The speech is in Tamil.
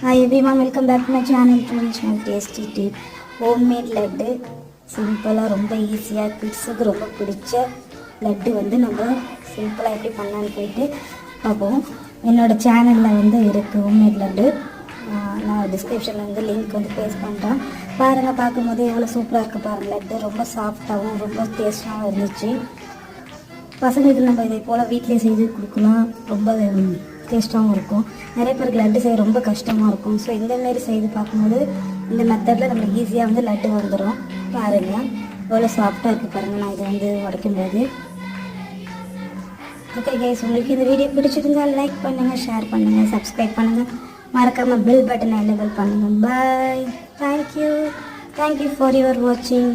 Hi everyone, welcome back to my channel Traditional Tasty Tip. Homemade laddu சிம்பிளாக ரொம்ப ஈஸியாக கிட்ஸுக்கு ரொம்ப பிடிச்ச லட்டு வந்து நம்ம சிம்பிளாக எப்படி பண்ணலான்னு போயிட்டு பார்ப்போம். என்னோடய சேனலில் வந்து இருக்குது ஹோம்மேட் லட்டு. நான் டிஸ்கிரிப்ஷனில் வந்து லிங்க் வந்து பேஸ்ட் பண்ணுறேன். பாருங்கள், பார்க்கும்போது எவ்வளோ சூப்பராக இருக்குது பாருங்கள். லட்டு ரொம்ப சாஃப்டாகவும் ரொம்ப டேஸ்ட்டாகவும் இருந்துச்சு. பசங்களுக்கு நம்ம இதை போல் வீட்டிலே செய்து கொடுக்கலாம். ரொம்ப டேஸ்ட்டாகவும் இருக்கும். நிறைய பேருக்கு லட்டு செய்ய ரொம்ப கஷ்டமாக இருக்கும். ஸோ இந்தமாரி செய்து பார்க்கும்போது இந்த மெத்தடில் நம்மளுக்கு ஈஸியாக வந்து லட்டு வந்துடும். பாருங்கள் எவ்வளோ சாஃப்டாக இருக்குது பாருங்கள். நான் இதை வந்து உடைக்கும்போது ஓகே கைஸ், உங்களுக்கு இந்த வீடியோ பிடிச்சிருந்தால் லைக் பண்ணுங்கள், ஷேர் பண்ணுங்கள், சப்ஸ்கிரைப் பண்ணுங்கள், மறக்காமல் பெல் பட்டனை எனேபிள் பண்ணுங்கள். பாய், தேங்க்யூ ஃபார் யுவர் வாட்சிங்.